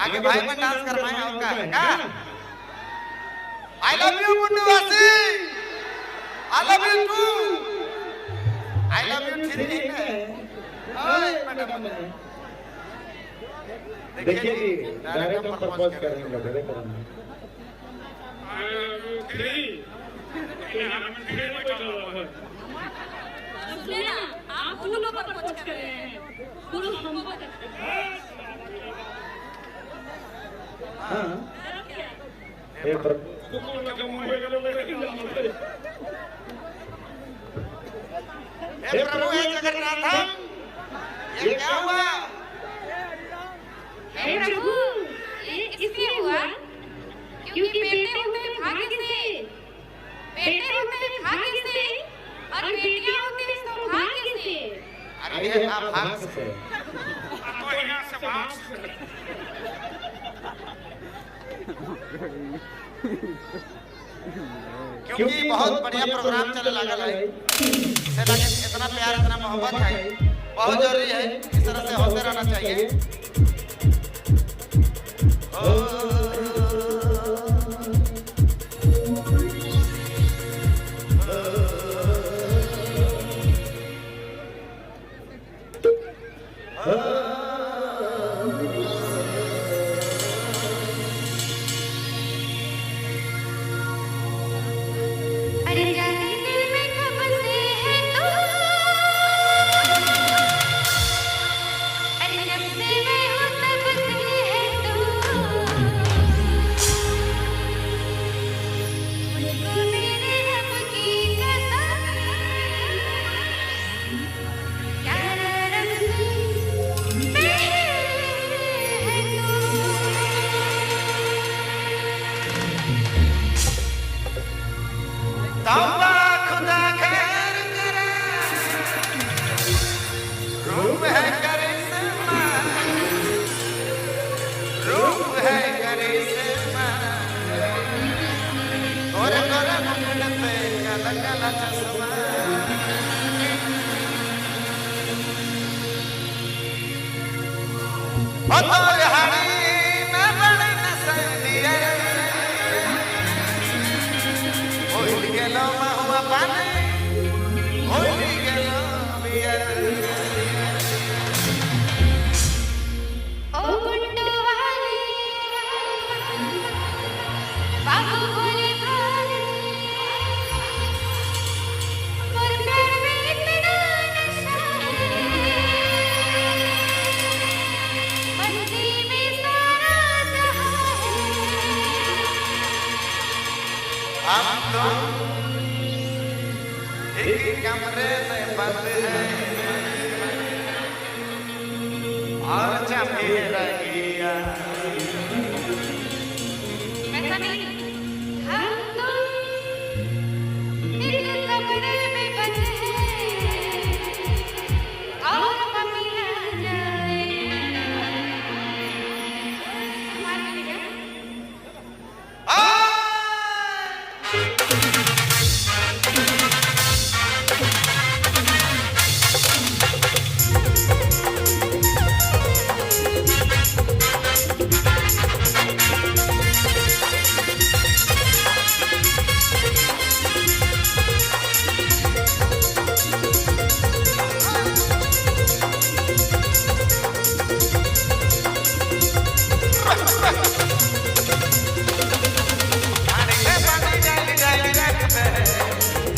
आगे भाई में डांस करवाएं और का आई लव यू मुन्नू वासी I love you too I love you three ओए मैडम देखिए जी डायरेक्ट हम प्रपोज करेंगे डायरेक्ट करेंगे आप फूलों पर प्रपोज कर रहे हैं फूलों हम पर हां ये प्रभु हे जगन्नाथ ये क्या हुआ हे प्रभु ये इसलिए हुआ क्योंकि बेटे होते हैं भाग्य से बेटे होते हैं भाग्य से और बेटियां होती हैं सौभाग्य से अरे ये आप भाग से तो यहाँ से भाग क्योंकि बहुत बढ़िया प्रोग्राम चले लगा है से लगे इतना प्यार इतना मोहब्बत है बहुत जरूरी है इस तरह से होते रहना चाहिए तौबा खुदा खैर करे रूप है करिश्मा रूप है करिश्मा गोरे गोरे मुकुट पे काला काला चश्मा ओ तोर हरी में बड़ी नसलिया होली गेलो महुआ पानी होली गेलो बियर ओ गुंडो वाली बाबू भोले भाले मोर प्यार में इतना नशा है बंदी में सारा जहां है हम तो एक कमरे में बंद हैं और चाहे रहिया ऐसा नहीं हम तो एक कमरे में बंद हैं और कभी ना जाए हमारे लिए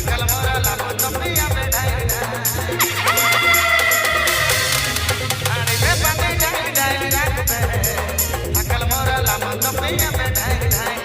अकल मोरा ला तो पैया में ढाई ढाई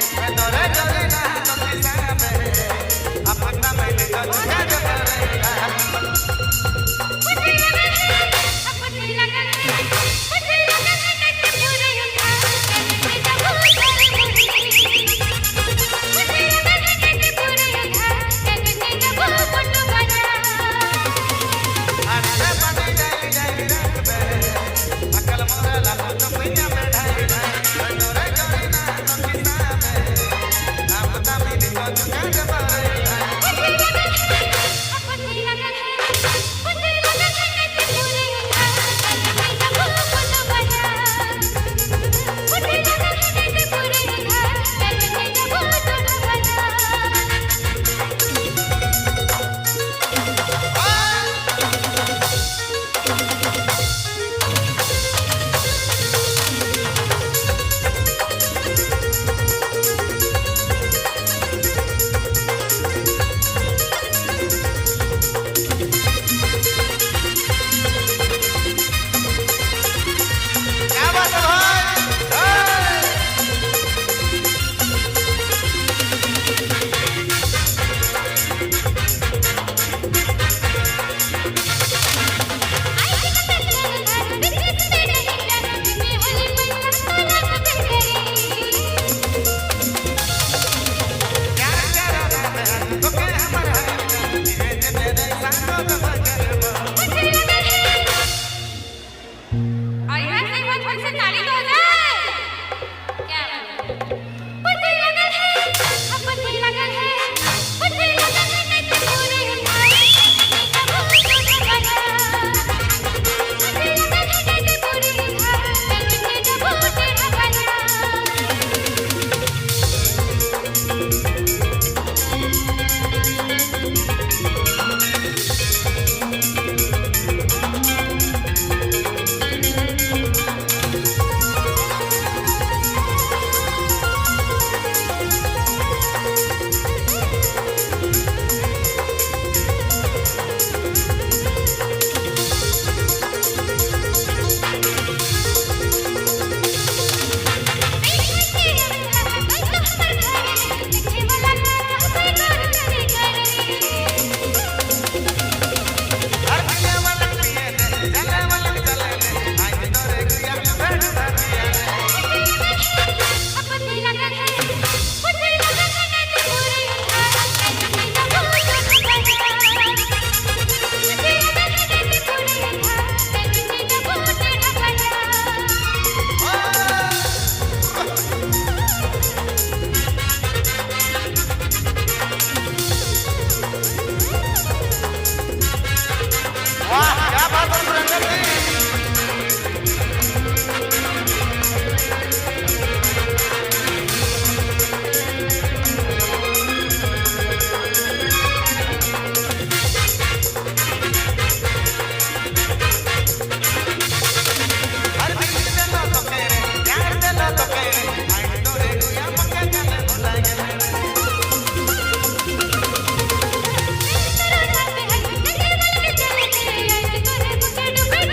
आई तो रे गुया मक्का चले भुलाई गेले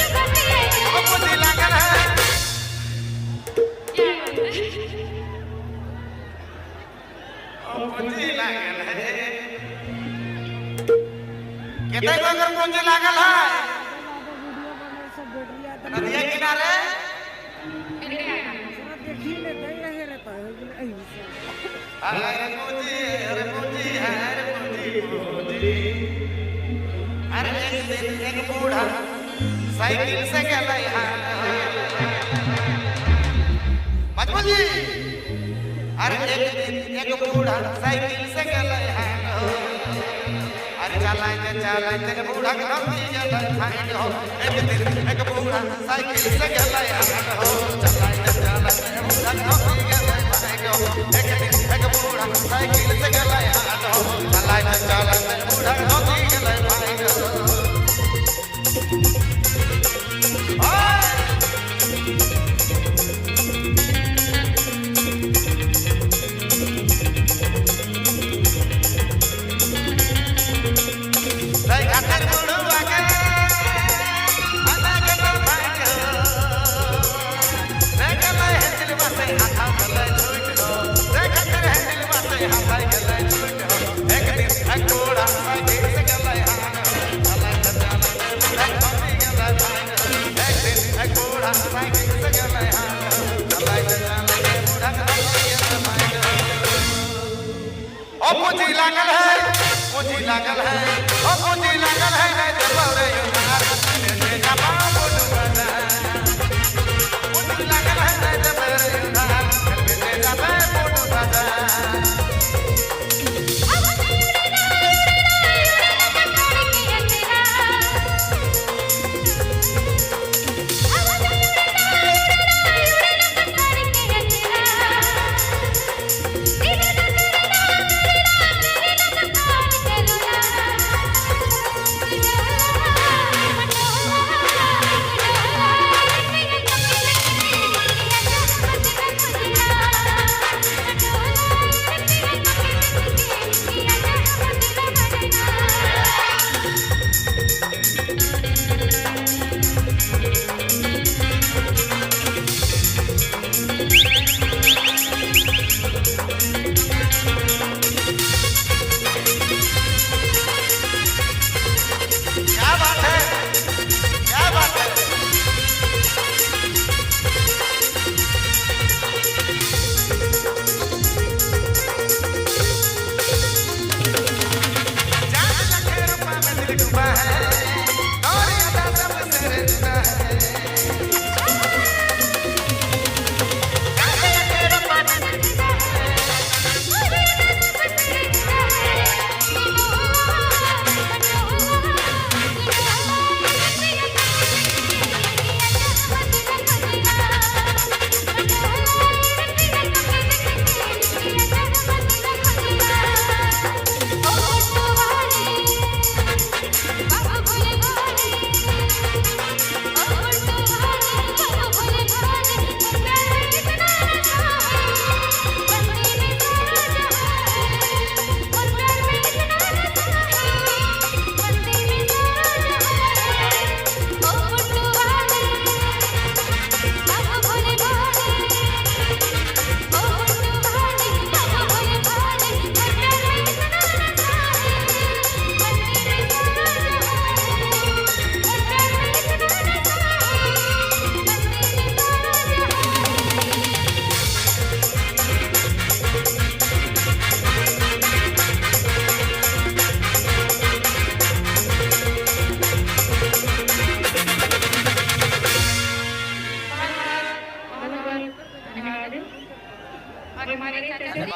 मुझे लागल है मुझे लागल है केते को अगर मुझे लागल है नदिया किनारे अरे मुझे अरे मुझे अरे एक दिन एक बूढ़ा साइकिल से गया मजबू जी अरे एक दिन एक बूढ़ा साइकिल से गया अरे चलाते बूढ़ा के नदी जल हो एक दिन एक बूढ़ा साइकिल से गया हो चलाते बूढ़ा के नदी जल हो एक दिन एक बूढ़ा साइकिल से गया हो चलाते बूढ़ा के नदी जल हो मुझे लागल है मुझे लागल है ओ मुझे लागल है नहीं तो बौरे उधार मेरे जाबा बोल बना मुझे लागल है नहीं तो बौरे उधार मेरे जाबा बोल बना